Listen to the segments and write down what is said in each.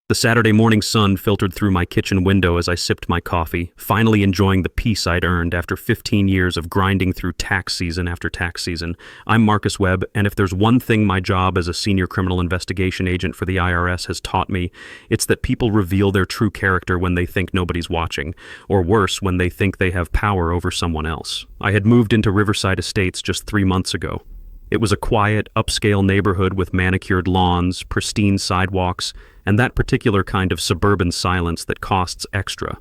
The Saturday morning sun filtered through my kitchen window as I sipped my coffee, finally enjoying the peace I'd earned after 15 years of grinding through tax season after tax season. I'm Marcus Webb, and if there's one thing my job as a senior criminal investigation agent for the IRS has taught me, it's that people reveal their true character when they think nobody's watching, or worse, when they think they have power over someone else. I had moved into Riverside Estates just 3 months ago. It was a quiet, upscale neighborhood with manicured lawns, pristine sidewalks, and that particular kind of suburban silence that costs extra.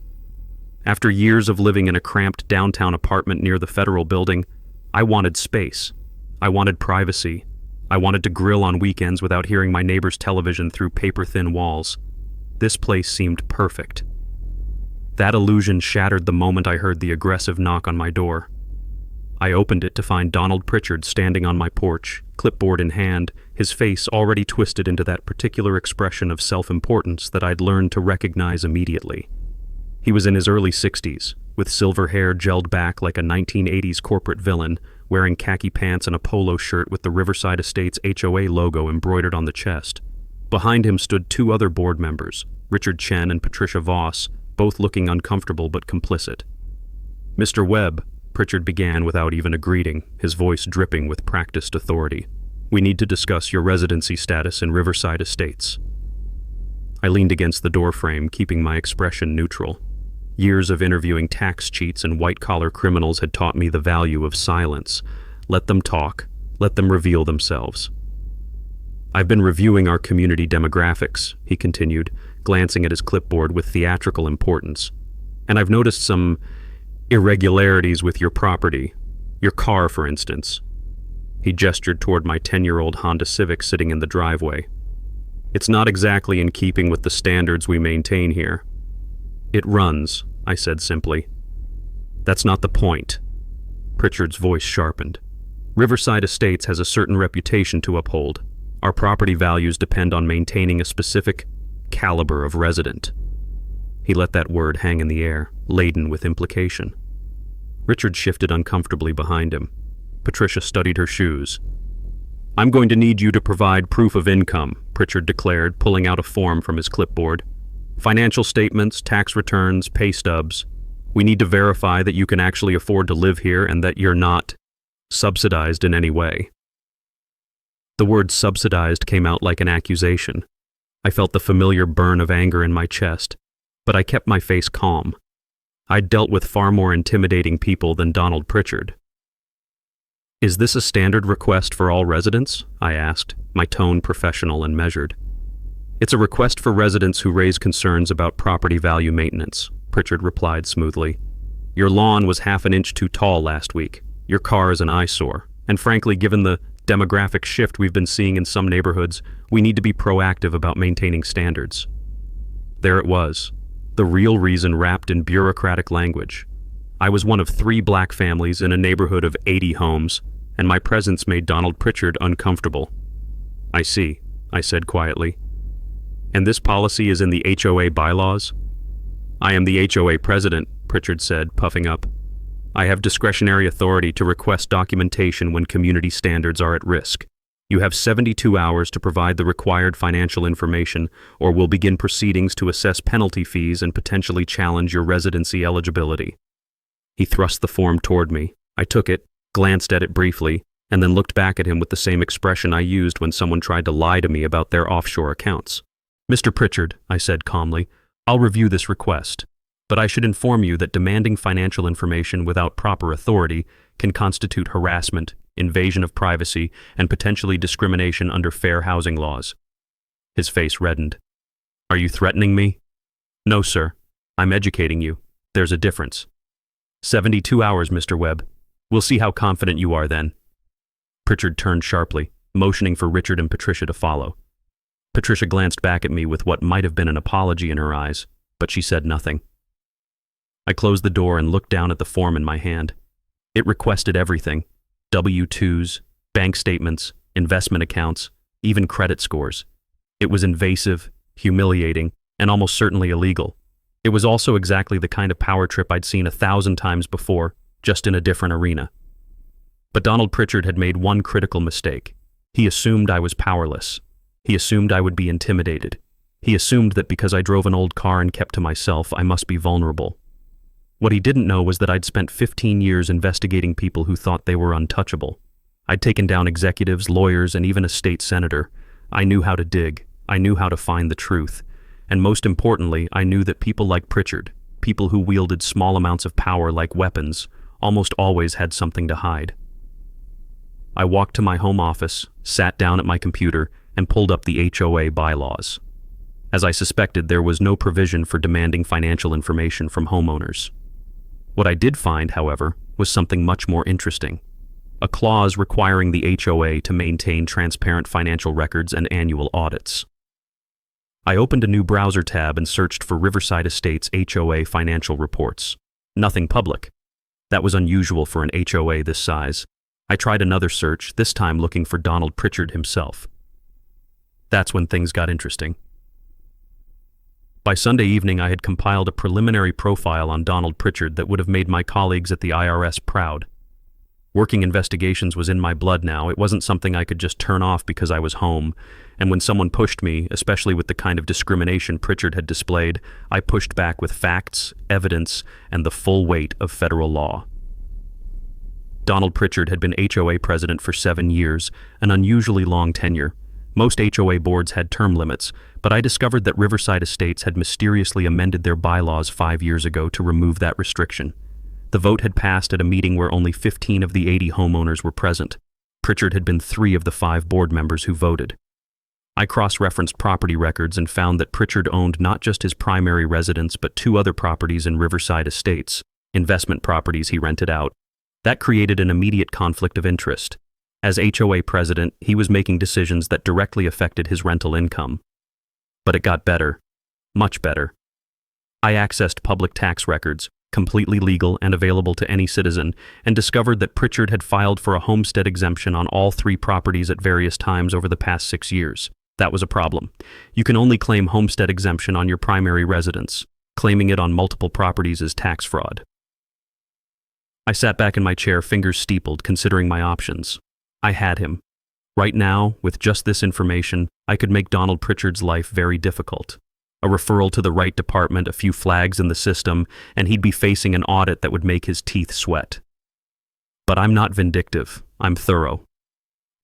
After years of living in a cramped downtown apartment near the federal building, I wanted space. I wanted privacy. I wanted to grill on weekends without hearing my neighbor's television through paper-thin walls. This place seemed perfect. That illusion shattered the moment I heard the aggressive knock on my door. I opened it to find Donald Pritchard standing on my porch, clipboard in hand, his face already twisted into that particular expression of self-importance that I'd learned to recognize immediately. He was in his early 60s, with silver hair gelled back like a 1980s corporate villain, wearing khaki pants and a polo shirt with the Riverside Estates HOA logo embroidered on the chest. Behind him stood 2 other board members, Richard Chen and Patricia Voss, both looking uncomfortable but complicit. "Mr. Webb," Pritchard began without even a greeting, his voice dripping with practiced authority. "We need to discuss your residency status in Riverside Estates." I leaned against the doorframe, keeping my expression neutral. Years of interviewing tax cheats and white-collar criminals had taught me the value of silence. Let them talk. Let them reveal themselves. "I've been reviewing our community demographics," he continued, glancing at his clipboard with theatrical importance. "And I've noticed some irregularities with your property. Your car, for instance." He gestured toward my 10-year-old Honda Civic sitting in the driveway. "It's not exactly in keeping with the standards we maintain here." "It runs," I said simply. "That's not the point." Pritchard's voice sharpened. "Riverside Estates has a certain reputation to uphold. Our property values depend on maintaining a specific caliber of resident." He let that word hang in the air, laden with implication. Richard shifted uncomfortably behind him. Patricia studied her shoes. "I'm going to need you to provide proof of income," Pritchard declared, pulling out a form from his clipboard. "Financial statements, tax returns, pay stubs. We need to verify that you can actually afford to live here and that you're not subsidized in any way." The word subsidized came out like an accusation. I felt the familiar burn of anger in my chest, but I kept my face calm. I'd dealt with far more intimidating people than Donald Pritchard. "Is this a standard request for all residents?" I asked, my tone professional and measured. "It's a request for residents who raise concerns about property value maintenance," Pritchard replied smoothly. "Your lawn was half an inch too tall last week. Your car is an eyesore. And frankly, given the demographic shift we've been seeing in some neighborhoods, we need to be proactive about maintaining standards." There it was. The real reason wrapped in bureaucratic language. I was one of 3 black families in a neighborhood of 80 homes, and my presence made Donald Pritchard uncomfortable. "I see," I said quietly. "And this policy is in the HOA bylaws?" "I am the HOA president," Pritchard said, puffing up. "I have discretionary authority to request documentation when community standards are at risk. You have 72 hours to provide the required financial information, or we'll begin proceedings to assess penalty fees and potentially challenge your residency eligibility." He thrust the form toward me. I took it, glanced at it briefly, and then looked back at him with the same expression I used when someone tried to lie to me about their offshore accounts. "Mr. Pritchard," I said calmly, "I'll review this request, but I should inform you that demanding financial information without proper authority can constitute harassment, invasion of privacy, and potentially discrimination under fair housing laws." His face reddened. "Are you threatening me?" "No, sir. I'm educating you. There's a difference." 72 hours, Mr. Webb. We'll see how confident you are then." Pritchard turned sharply, motioning for Richard and Patricia to follow. Patricia glanced back at me with what might have been an apology in her eyes, but she said nothing. I closed the door and looked down at the form in my hand. It requested everything: W-2s, bank statements, investment accounts, even credit scores. It was invasive, humiliating, and almost certainly illegal. It was also exactly the kind of power trip I'd seen 1,000 times before, just in a different arena. But Donald Pritchard had made one critical mistake. He assumed I was powerless. He assumed I would be intimidated. He assumed that because I drove an old car and kept to myself, I must be vulnerable. What he didn't know was that I'd spent 15 years investigating people who thought they were untouchable. I'd taken down executives, lawyers, and even a state senator. I knew how to dig. I knew how to find the truth. And most importantly, I knew that people like Pritchard, people who wielded small amounts of power like weapons, almost always had something to hide. I walked to my home office, sat down at my computer, and pulled up the HOA bylaws. As I suspected, there was no provision for demanding financial information from homeowners. What I did find, however, was something much more interesting. A clause requiring the HOA to maintain transparent financial records and annual audits. I opened a new browser tab and searched for Riverside Estates HOA financial reports. Nothing public. That was unusual for an HOA this size. I tried another search, this time looking for Donald Pritchard himself. That's when things got interesting. By Sunday evening, I had compiled a preliminary profile on Donald Pritchard that would have made my colleagues at the IRS proud. Working investigations was in my blood now. It wasn't something I could just turn off because I was home. And when someone pushed me, especially with the kind of discrimination Pritchard had displayed, I pushed back with facts, evidence, and the full weight of federal law. Donald Pritchard had been HOA president for 7 years, an unusually long tenure. Most HOA boards had term limits, but I discovered that Riverside Estates had mysteriously amended their bylaws 5 years ago to remove that restriction. The vote had passed at a meeting where only 15 of the 80 homeowners were present. Pritchard had been 3 of the 5 board members who voted. I cross-referenced property records and found that Pritchard owned not just his primary residence but 2 other properties in Riverside Estates, investment properties he rented out. That created an immediate conflict of interest. As HOA president, he was making decisions that directly affected his rental income. But it got better. Much better. I accessed public tax records, completely legal and available to any citizen, and discovered that Pritchard had filed for a homestead exemption on all 3 properties at various times over the past 6 years. That was a problem. You can only claim homestead exemption on your primary residence. Claiming it on multiple properties is tax fraud. I sat back in my chair, fingers steepled, considering my options. I had him. Right now, with just this information, I could make Donald Pritchard's life very difficult. A referral to the right department, a few flags in the system, and he'd be facing an audit that would make his teeth sweat. But I'm not vindictive. I'm thorough.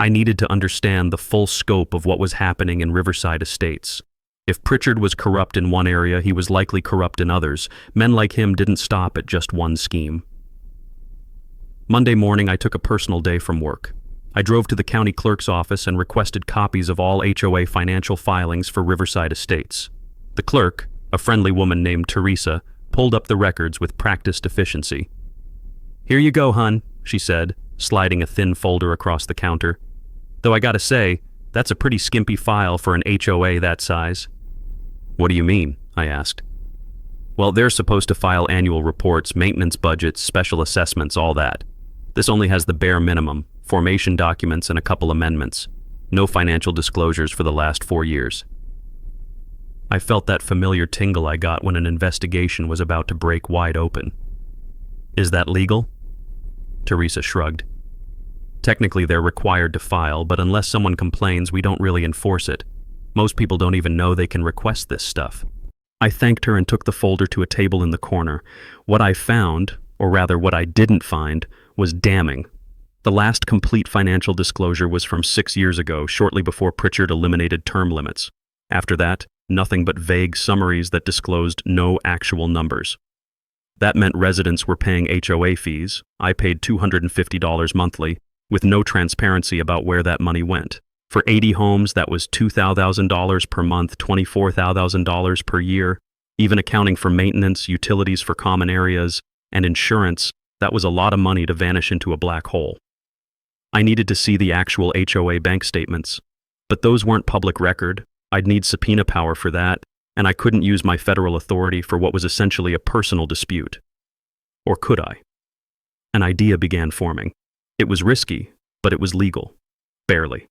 I needed to understand the full scope of what was happening in Riverside Estates. If Pritchard was corrupt in one area, he was likely corrupt in others. Men like him didn't stop at just one scheme. Monday morning, I took a personal day from work. I drove to the county clerk's office and requested copies of all HOA financial filings for Riverside Estates. The clerk, a friendly woman named Teresa, pulled up the records with practiced efficiency. "Here you go, hon," she said, sliding a thin folder across the counter. "Though I gotta say, that's a pretty skimpy file for an HOA that size." "What do you mean?" I asked. "Well, they're supposed to file annual reports, maintenance budgets, special assessments, all that. This only has the bare minimum, formation documents and a couple amendments. No financial disclosures for the last 4 years." I felt that familiar tingle I got when an investigation was about to break wide open. "Is that legal?" Teresa shrugged. "Technically, they're required to file, but unless someone complains, we don't really enforce it. Most people don't even know they can request this stuff." I thanked her and took the folder to a table in the corner. What I found, or rather what I didn't find, was damning. The last complete financial disclosure was from 6 years ago, shortly before Pritchard eliminated term limits. After that, nothing but vague summaries that disclosed no actual numbers. That meant residents were paying HOA fees. I paid $250 monthly, with no transparency about where that money went. For 80 homes, that was $2,000 per month, $24,000 per year. Even accounting for maintenance, utilities for common areas, and insurance, that was a lot of money to vanish into a black hole. I needed to see the actual HOA bank statements, but those weren't public record. I'd need subpoena power for that, and I couldn't use my federal authority for what was essentially a personal dispute. Or could I? An idea began forming. It was risky, but it was legal. Barely.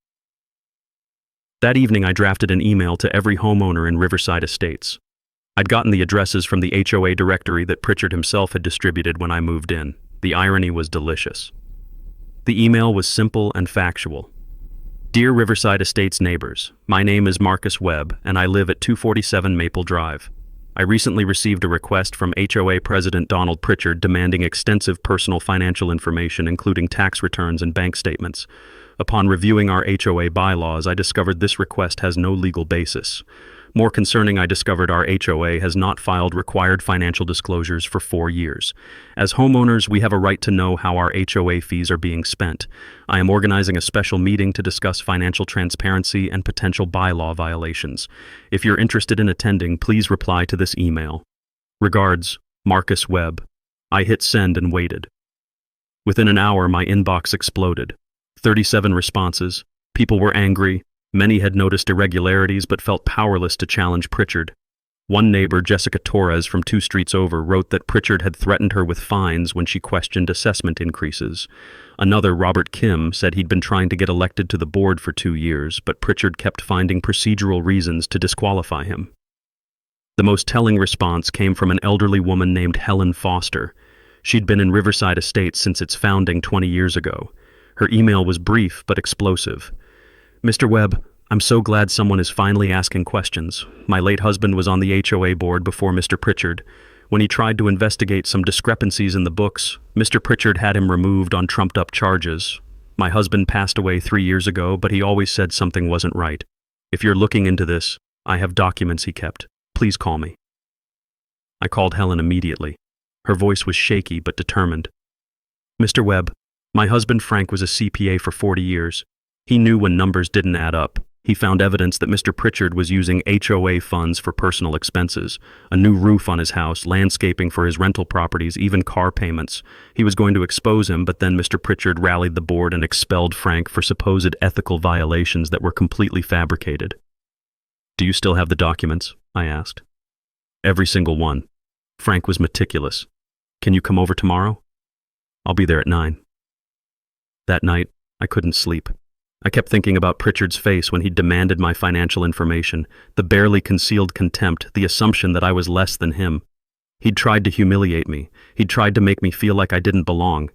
That evening, I drafted an email to every homeowner in Riverside Estates. I'd gotten the addresses from the HOA directory that Pritchard himself had distributed when I moved in. The irony was delicious. The email was simple and factual. Dear Riverside Estates neighbors, my name is Marcus Webb, and I live at 247 Maple Drive. I recently received a request from HOA President Donald Pritchard demanding extensive personal financial information, including tax returns and bank statements. Upon reviewing our HOA bylaws, I discovered this request has no legal basis. More concerning, I discovered our HOA has not filed required financial disclosures for 4 years. As homeowners, we have a right to know how our HOA fees are being spent. I am organizing a special meeting to discuss financial transparency and potential bylaw violations. If you're interested in attending, please reply to this email. Regards, Marcus Webb. I hit send and waited. Within an hour, my inbox exploded. 37 responses. People were angry. Many had noticed irregularities but felt powerless to challenge Pritchard. One neighbor, Jessica Torres from 2 streets over, wrote that Pritchard had threatened her with fines when she questioned assessment increases. Another, Robert Kim, said he'd been trying to get elected to the board for 2 years, but Pritchard kept finding procedural reasons to disqualify him. The most telling response came from an elderly woman named Helen Foster. She'd been in Riverside Estates since its founding 20 years ago. Her email was brief but explosive. Mr. Webb, I'm so glad someone is finally asking questions. My late husband was on the HOA board before Mr. Pritchard. When he tried to investigate some discrepancies in the books, Mr. Pritchard had him removed on trumped-up charges. My husband passed away 3 years ago, but he always said something wasn't right. If you're looking into this, I have documents he kept. Please call me. I called Helen immediately. Her voice was shaky but determined. Mr. Webb, my husband Frank was a CPA for 40 years. He knew when numbers didn't add up. He found evidence that Mr. Pritchard was using HOA funds for personal expenses, a new roof on his house, landscaping for his rental properties, even car payments. He was going to expose him, but then Mr. Pritchard rallied the board and expelled Frank for supposed ethical violations that were completely fabricated. Do you still have the documents? I asked. Every single one. Frank was meticulous. Can you come over tomorrow? I'll be there at 9. That night, I couldn't sleep. I kept thinking about Pritchard's face when he demanded my financial information, the barely concealed contempt, the assumption that I was less than him. He'd tried to humiliate me. He'd tried to make me feel like I didn't belong.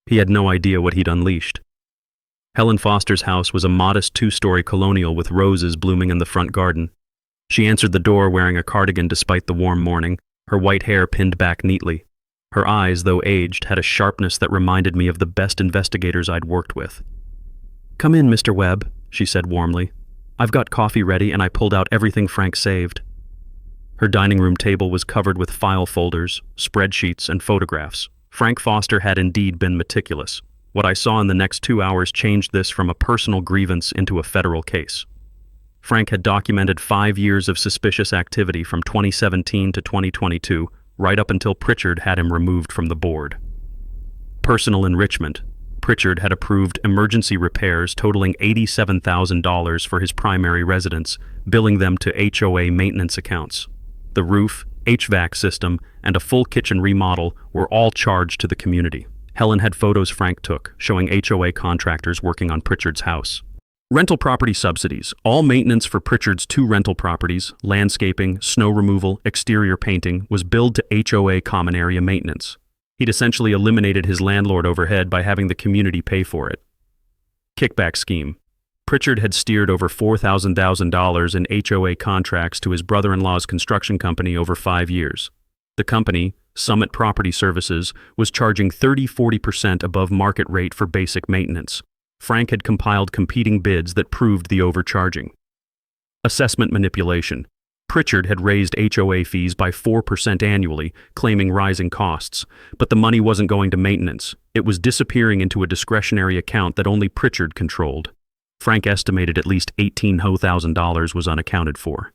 He had no idea what he'd unleashed. Helen Foster's house was a modest 2-story colonial with roses blooming in the front garden. She answered the door wearing a cardigan despite the warm morning, her white hair pinned back neatly. Her eyes, though aged, had a sharpness that reminded me of the best investigators I'd worked with. Come in, Mr. Webb, she said warmly. I've got coffee ready and I pulled out everything Frank saved. Her dining room table was covered with file folders, spreadsheets, and photographs. Frank Foster had indeed been meticulous. What I saw in the next 2 hours changed this from a personal grievance into a federal case. Frank had documented 5 years of suspicious activity from 2017 to 2022, right up until Pritchard had him removed from the board. Personal enrichment. Pritchard had approved emergency repairs totaling $87,000 for his primary residence, billing them to HOA maintenance accounts. The roof, HVAC system, and a full kitchen remodel were all charged to the community. Helen had photos Frank took, showing HOA contractors working on Pritchard's house. Rental property subsidies. All maintenance for Pritchard's 2 rental properties, landscaping, snow removal, exterior painting, was billed to HOA common area maintenance. He'd essentially eliminated his landlord overhead by having the community pay for it. Kickback scheme. Pritchard had steered over $4,000 in HOA contracts to his brother-in-law's construction company over 5 years. The company, Summit Property Services, was charging 30–40% above market rate for basic maintenance. Frank had compiled competing bids that proved the overcharging. Assessment manipulation. Pritchard had raised HOA fees by 4% annually, claiming rising costs, but the money wasn't going to maintenance. It was disappearing into a discretionary account that only Pritchard controlled. Frank estimated at least $18,000 was unaccounted for.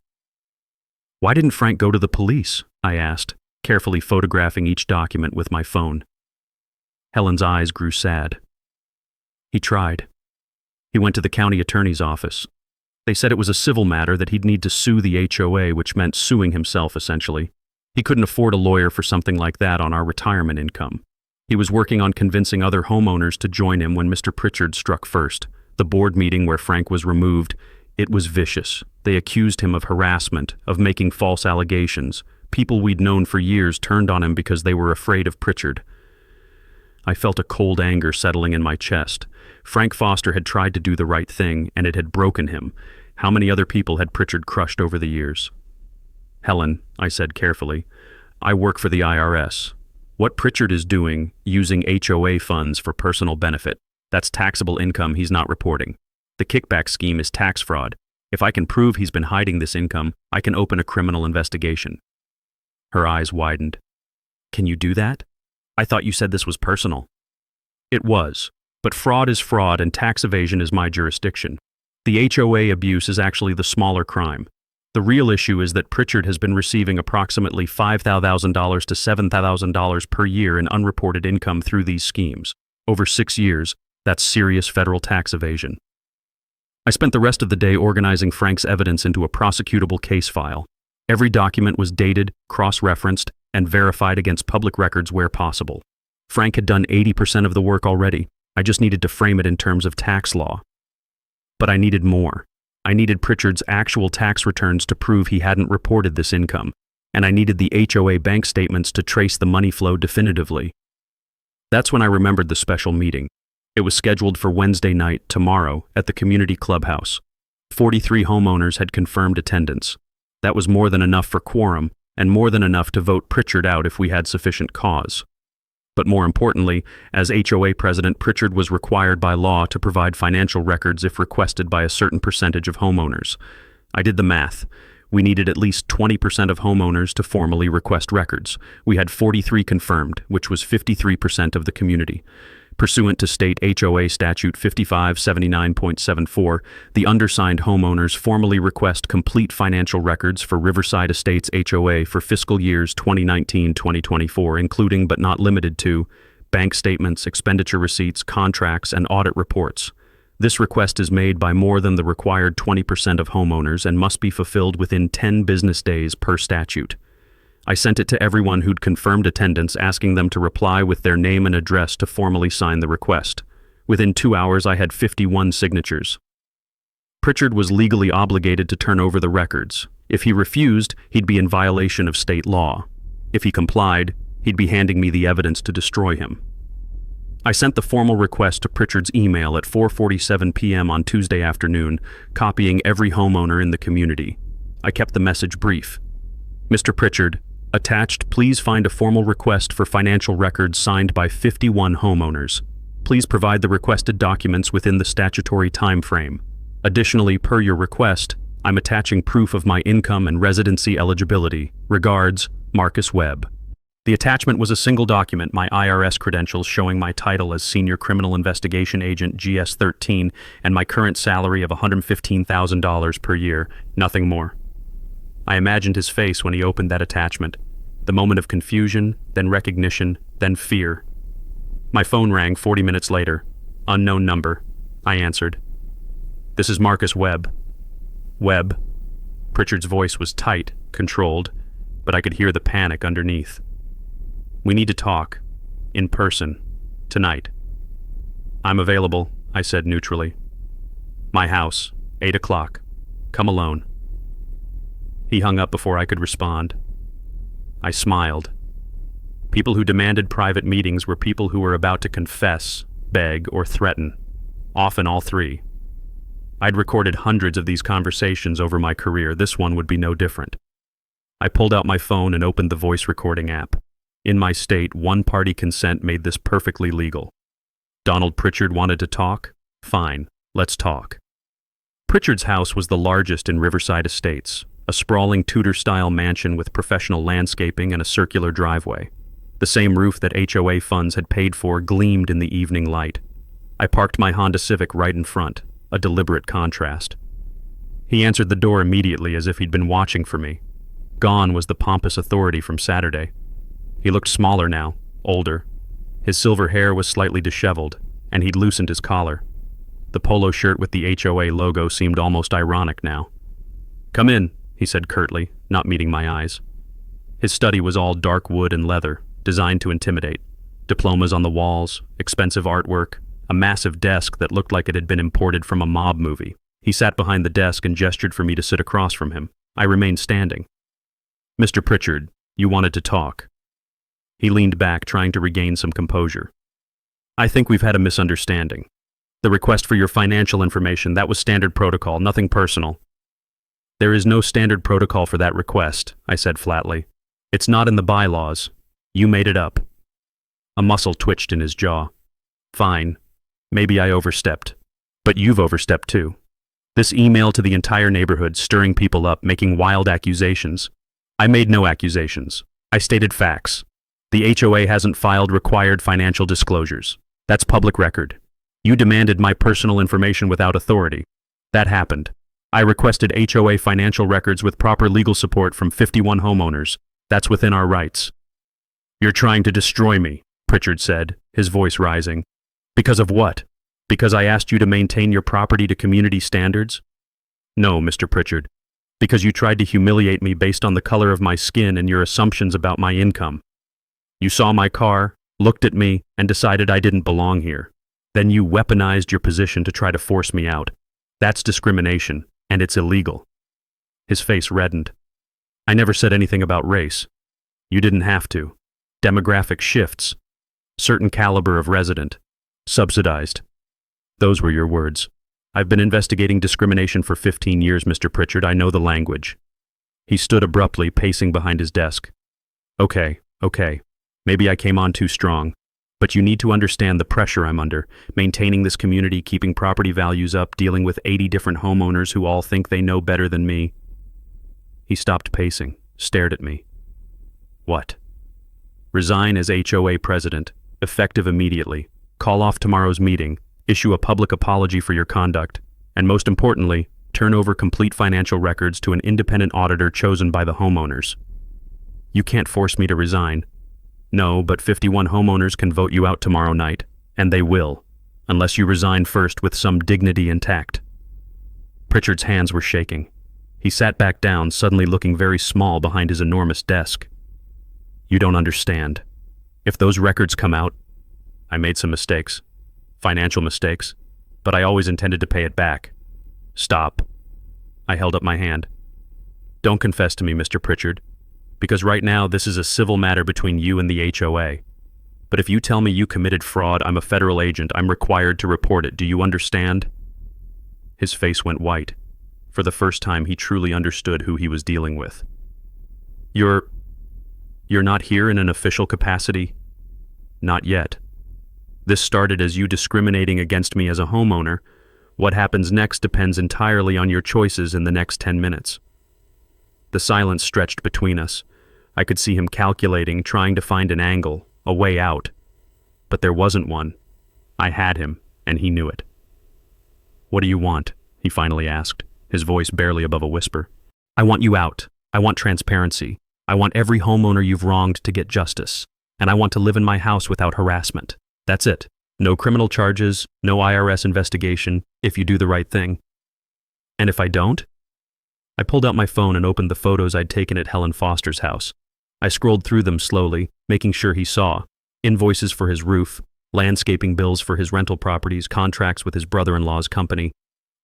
Why didn't Frank go to the police? I asked, carefully photographing each document with my phone. Helen's eyes grew sad. He tried. He went to the county attorney's office. They said it was a civil matter that he'd need to sue the HOA, which meant suing himself, essentially. He couldn't afford a lawyer for something like that on our retirement income. He was working on convincing other homeowners to join him when Mr. Pritchard struck first. The board meeting where Frank was removed, it was vicious. They accused him of harassment, of making false allegations. People we'd known for years turned on him because they were afraid of Pritchard. I felt a cold anger settling in my chest. Frank Foster had tried to do the right thing, and it had broken him. How many other people had Pritchard crushed over the years? Helen, I said carefully, I work for the IRS. What Pritchard is doing, using HOA funds for personal benefit, that's taxable income he's not reporting. The kickback scheme is tax fraud. If I can prove he's been hiding this income, I can open a criminal investigation. Her eyes widened. Can you do that? I thought you said this was personal. It was, but fraud is fraud and tax evasion is my jurisdiction. The HOA abuse is actually the smaller crime. The real issue is that Pritchard has been receiving approximately $5,000 to $7,000 per year in unreported income through these schemes. Over 6 years, that's serious federal tax evasion. I spent the rest of the day organizing Frank's evidence into a prosecutable case file. Every document was dated, cross-referenced, and verified against public records where possible. Frank had done 80% of the work already. I just needed to frame it in terms of tax law. But I needed more. I needed Pritchard's actual tax returns to prove he hadn't reported this income, and I needed the HOA bank statements to trace the money flow definitively. That's when I remembered the special meeting. It was scheduled for Wednesday night, tomorrow, at the community clubhouse. 43 homeowners had confirmed attendance. That was more than enough for quorum, and more than enough to vote Pritchard out if we had sufficient cause. But more importantly, as HOA president, Pritchard was required by law to provide financial records if requested by a certain percentage of homeowners. I did the math. We needed at least 20% of homeowners to formally request records. We had 43 confirmed, which was 53% of the community. Pursuant to state HOA statute 5579.74, the undersigned homeowners formally request complete financial records for Riverside Estates HOA for fiscal years 2019-2024, including but not limited to bank statements, expenditure receipts, contracts, and audit reports. This request is made by more than the required 20% of homeowners and must be fulfilled within 10 business days per statute. I sent it to everyone who'd confirmed attendance, asking them to reply with their name and address to formally sign the request. Within 2 hours, I had 51 signatures. Pritchard was legally obligated to turn over the records. If he refused, he'd be in violation of state law. If he complied, he'd be handing me the evidence to destroy him. I sent the formal request to Pritchard's email at 4:47 p.m. on Tuesday afternoon, copying every homeowner in the community. I kept the message brief. Mr. Pritchard, attached, please find a formal request for financial records signed by 51 homeowners. Please provide the requested documents within the statutory time frame. Additionally, per your request, I'm attaching proof of my income and residency eligibility. Regards, Marcus Webb. The attachment was a single document, my IRS credentials showing my title as Senior Criminal Investigation Agent GS-13 and my current salary of $115,000 per year, nothing more. I imagined his face when he opened that attachment. The moment of confusion, then recognition, then fear. My phone rang 40 minutes later. Unknown number. I answered. This is Marcus Webb. Webb. Pritchard's voice was tight, controlled, but I could hear the panic underneath. We need to talk. In person. Tonight. I'm available, I said neutrally. My house. 8 o'clock. Come alone. He hung up before I could respond. I smiled. People who demanded private meetings were people who were about to confess, beg, or threaten. Often all three. I'd recorded hundreds of these conversations over my career. This one would be no different. I pulled out my phone and opened the voice recording app. In my state, one-party consent made this perfectly legal. Donald Pritchard wanted to talk? Fine, let's talk. Pritchard's house was the largest in Riverside Estates, a sprawling Tudor-style mansion with professional landscaping and a circular driveway. The same roof that HOA funds had paid for gleamed in the evening light. I parked my Honda Civic right in front, a deliberate contrast. He answered the door immediately as if he'd been watching for me. Gone was the pompous authority from Saturday. He looked smaller now, older. His silver hair was slightly disheveled, and he'd loosened his collar. The polo shirt with the HOA logo seemed almost ironic now. "Come in," he said curtly, not meeting my eyes. His study was all dark wood and leather, designed to intimidate. Diplomas on the walls, expensive artwork, a massive desk that looked like it had been imported from a mob movie. He sat behind the desk and gestured for me to sit across from him. I remained standing. "Mr. Pritchard, you wanted to talk." He leaned back, trying to regain some composure. I think we've had a misunderstanding. The request for your financial information, that was standard protocol, nothing personal. There is no standard protocol for that request, I said flatly. It's not in the bylaws. You made it up. A muscle twitched in his jaw. Fine. Maybe I overstepped. But you've overstepped too. This email to the entire neighborhood, stirring people up, making wild accusations. I made no accusations. I stated facts. The HOA hasn't filed required financial disclosures. That's public record. You demanded my personal information without authority. That happened. I requested HOA financial records with proper legal support from 51 homeowners. That's within our rights. You're trying to destroy me, Pritchard said, his voice rising. Because of what? Because I asked you to maintain your property to community standards? No, Mr. Pritchard. Because you tried to humiliate me based on the color of my skin and your assumptions about my income. You saw my car, looked at me, and decided I didn't belong here. Then you weaponized your position to try to force me out. That's discrimination, and it's illegal. His face reddened. I never said anything about race. You didn't have to. Demographic shifts. Certain caliber of resident. Subsidized. Those were your words. I've been investigating discrimination for 15 years, Mr. Pritchard. I know the language. He stood abruptly, pacing behind his desk. Okay. Maybe I came on too strong. But you need to understand the pressure I'm under, maintaining this community, keeping property values up, dealing with 80 different homeowners who all think they know better than me. He stopped pacing, stared at me. What? Resign as HOA president, effective immediately. Call off tomorrow's meeting, issue a public apology for your conduct, and most importantly, turn over complete financial records to an independent auditor chosen by the homeowners. You can't force me to resign. No, but 51 homeowners can vote you out tomorrow night, and they will, unless you resign first with some dignity intact. Pritchard's hands were shaking. He sat back down, suddenly looking very small behind his enormous desk. You don't understand. If those records come out, I made some mistakes, financial mistakes, but I always intended to pay it back. Stop. I held up my hand. Don't confess to me, Mr. Pritchard, because right now this is a civil matter between you and the HOA. But if you tell me you committed fraud, I'm a federal agent. I'm required to report it. Do you understand? His face went white. For the first time, he truly understood who he was dealing with. You're not here in an official capacity? Not yet. This started as you discriminating against me as a homeowner. What happens next depends entirely on your choices in the next 10 minutes. The silence stretched between us. I could see him calculating, trying to find an angle, a way out. But there wasn't one. I had him, and he knew it. What do you want? He finally asked, his voice barely above a whisper. I want you out. I want transparency. I want every homeowner you've wronged to get justice. And I want to live in my house without harassment. That's it. No criminal charges, no IRS investigation, if you do the right thing. And if I don't? I pulled out my phone and opened the photos I'd taken at Helen Foster's house. I scrolled through them slowly, making sure he saw. Invoices for his roof, landscaping bills for his rental properties, contracts with his brother-in-law's company.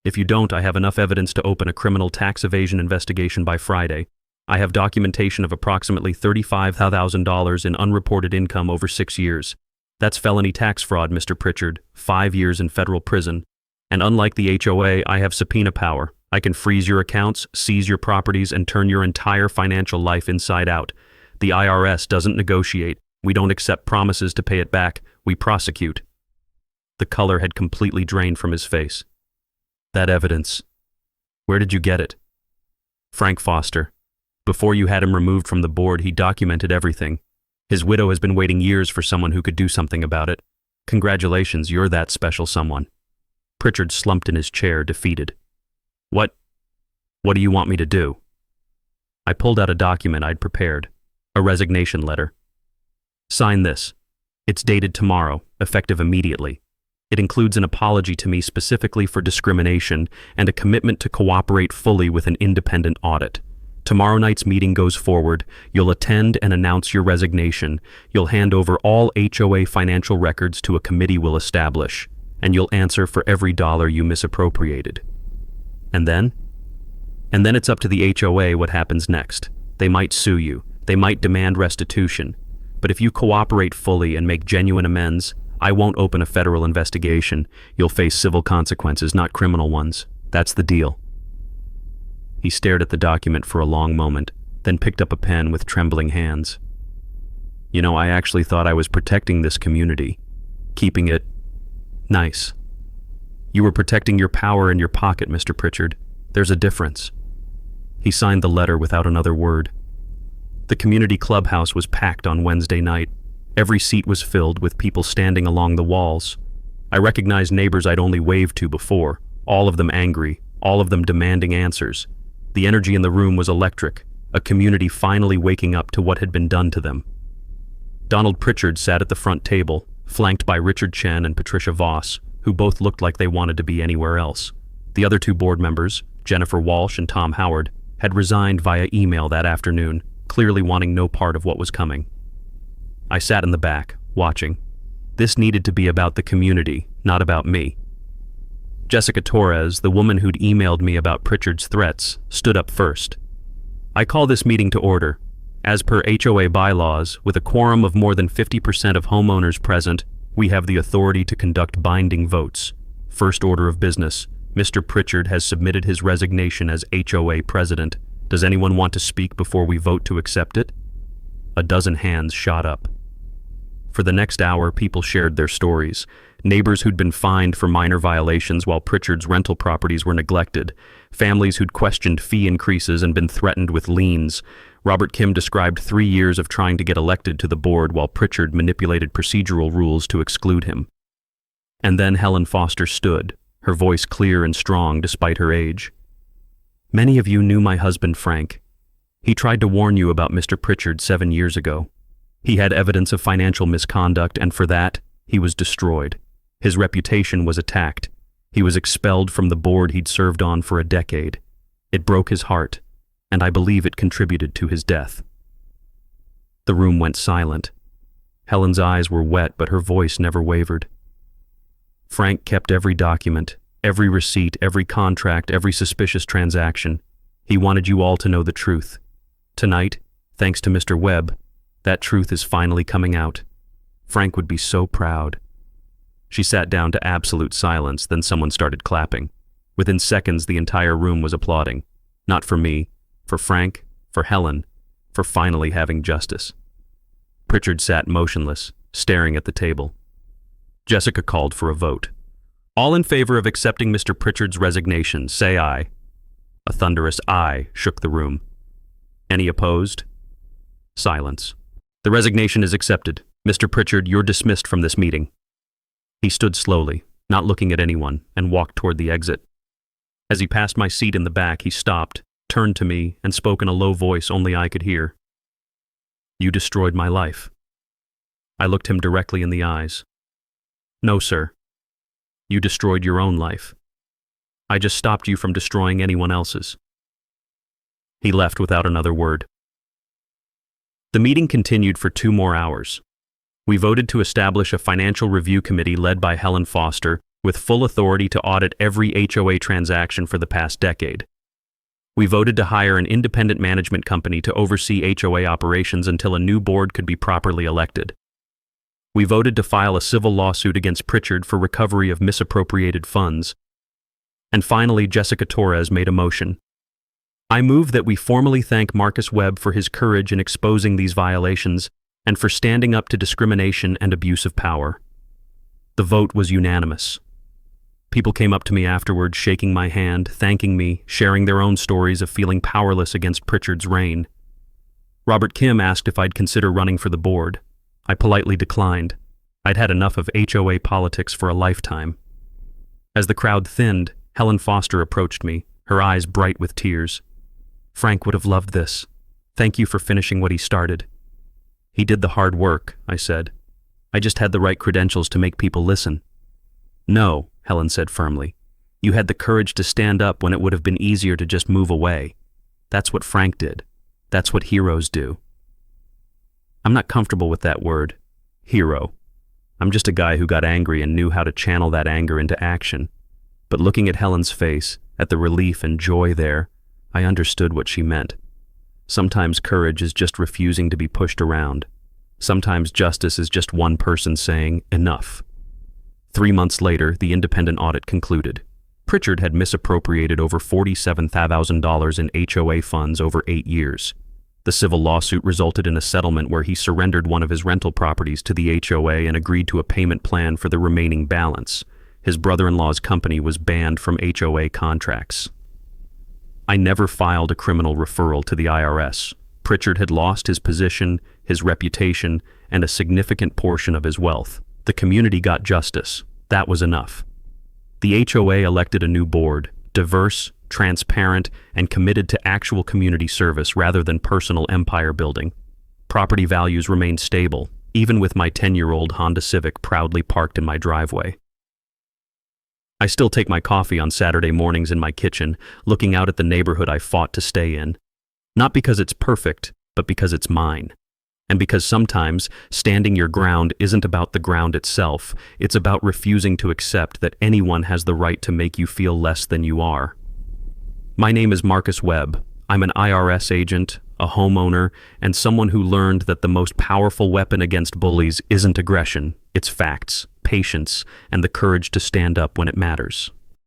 If you don't, I have enough evidence to open a criminal tax evasion investigation by Friday. I have documentation of approximately $35,000 in unreported income over 6 years. That's felony tax fraud, Mr. Pritchard, 5 years in federal prison. And unlike the HOA, I have subpoena power. I can freeze your accounts, seize your properties, and turn your entire financial life inside out. The IRS doesn't negotiate. We don't accept promises to pay it back. We prosecute. The color had completely drained from his face. That evidence. Where did you get it? Frank Foster. Before you had him removed from the board, he documented everything. His widow has been waiting years for someone who could do something about it. Congratulations, you're that special someone. Pritchard slumped in his chair, defeated. What do you want me to do? I pulled out a document I'd prepared, a resignation letter. Sign this. It's dated tomorrow, effective immediately. It includes an apology to me specifically for discrimination and a commitment to cooperate fully with an independent audit. Tomorrow night's meeting goes forward. You'll attend and announce your resignation. You'll hand over all HOA financial records to a committee we'll establish, and you'll answer for every dollar you misappropriated. And then? And then it's up to the HOA what happens next. They might sue you. They might demand restitution. But if you cooperate fully and make genuine amends, I won't open a federal investigation. You'll face civil consequences, not criminal ones. That's the deal." He stared at the document for a long moment, then picked up a pen with trembling hands. "You know, I actually thought I was protecting this community, keeping it nice." "You were protecting your power in your pocket, Mr. Pritchard. There's a difference." He signed the letter without another word. The community clubhouse was packed on Wednesday night. Every seat was filled with people standing along the walls. I recognized neighbors I'd only waved to before, all of them angry, all of them demanding answers. The energy in the room was electric, a community finally waking up to what had been done to them. Donald Pritchard sat at the front table, flanked by Richard Chen and Patricia Voss, who both looked like they wanted to be anywhere else. The other two board members, Jennifer Walsh and Tom Howard, had resigned via email that afternoon, clearly wanting no part of what was coming. I sat in the back, watching. This needed to be about the community, not about me. Jessica Torres, the woman who'd emailed me about Pritchard's threats, stood up first. "I call this meeting to order. As per HOA bylaws, with a quorum of more than 50% of homeowners present, we have the authority to conduct binding votes. First order of business, Mr. Pritchard has submitted his resignation as HOA president. Does anyone want to speak before we vote to accept it?" A dozen hands shot up. For the next hour, people shared their stories. Neighbors who'd been fined for minor violations while Pritchard's rental properties were neglected. Families who'd questioned fee increases and been threatened with liens. Robert Kim described 3 years of trying to get elected to the board while Pritchard manipulated procedural rules to exclude him. And then Helen Foster stood, her voice clear and strong despite her age. "Many of you knew my husband Frank. He tried to warn you about Mr. Pritchard 7 years ago. He had evidence of financial misconduct, and for that, he was destroyed. His reputation was attacked. He was expelled from the board he'd served on for a decade. It broke his heart, and I believe it contributed to his death." The room went silent. Helen's eyes were wet, but her voice never wavered. "Frank kept every document, every receipt, every contract, every suspicious transaction. He wanted you all to know the truth. Tonight, thanks to Mr. Webb, that truth is finally coming out. Frank would be so proud." She sat down to absolute silence, then someone started clapping. Within seconds, the entire room was applauding. Not for me, for Frank, for Helen, for finally having justice. Pritchard sat motionless, staring at the table. Jessica called for a vote. "All in favor of accepting Mr. Pritchard's resignation, say aye." A thunderous aye shook the room. "Any opposed?" Silence. "The resignation is accepted. Mr. Pritchard, you're dismissed from this meeting." He stood slowly, not looking at anyone, and walked toward the exit. As he passed my seat in the back, he stopped, turned to me, and spoke in a low voice only I could hear. "You destroyed my life." I looked him directly in the eyes. "No, sir. You destroyed your own life. I just stopped you from destroying anyone else's." He left without another word. The meeting continued for 2 more hours. We voted to establish a financial review committee led by Helen Foster, with full authority to audit every HOA transaction for the past decade. We voted to hire an independent management company to oversee HOA operations until a new board could be properly elected. We voted to file a civil lawsuit against Pritchard for recovery of misappropriated funds. And finally, Jessica Torres made a motion. "I move that we formally thank Marcus Webb for his courage in exposing these violations and for standing up to discrimination and abuse of power." The vote was unanimous. People came up to me afterwards, shaking my hand, thanking me, sharing their own stories of feeling powerless against Pritchard's reign. Robert Kim asked if I'd consider running for the board. I politely declined. I'd had enough of HOA politics for a lifetime. As the crowd thinned, Helen Foster approached me, her eyes bright with tears. "Frank would have loved this. Thank you for finishing what he started." "He did the hard work," I said. "I just had the right credentials to make people listen." "No," Helen said firmly. "You had the courage to stand up when it would have been easier to just move away. That's what Frank did. That's what heroes do." I'm not comfortable with that word, hero. I'm just a guy who got angry and knew how to channel that anger into action. But looking at Helen's face, at the relief and joy there, I understood what she meant. Sometimes courage is just refusing to be pushed around. Sometimes justice is just one person saying, "Enough, 3 months later, the independent audit concluded. Pritchard had misappropriated over $47,000 in HOA funds over 8 years. The civil lawsuit resulted in a settlement where he surrendered one of his rental properties to the HOA and agreed to a payment plan for the remaining balance. His brother-in-law's company was banned from HOA contracts. I never filed a criminal referral to the IRS. Pritchard had lost his position, his reputation, and a significant portion of his wealth. The community got justice. That was enough. The HOA elected a new board, diverse, transparent, and committed to actual community service rather than personal empire building. Property values remained stable, even with my 10-year-old Honda Civic proudly parked in my driveway. I still take my coffee on Saturday mornings in my kitchen, looking out at the neighborhood I fought to stay in. Not because it's perfect, but because it's mine. And because sometimes standing your ground isn't about the ground itself, it's about refusing to accept that anyone has the right to make you feel less than you are. My name is Marcus Webb. I'm an IRS agent, a homeowner, and someone who learned that the most powerful weapon against bullies isn't aggression, it's facts, patience, and the courage to stand up when it matters.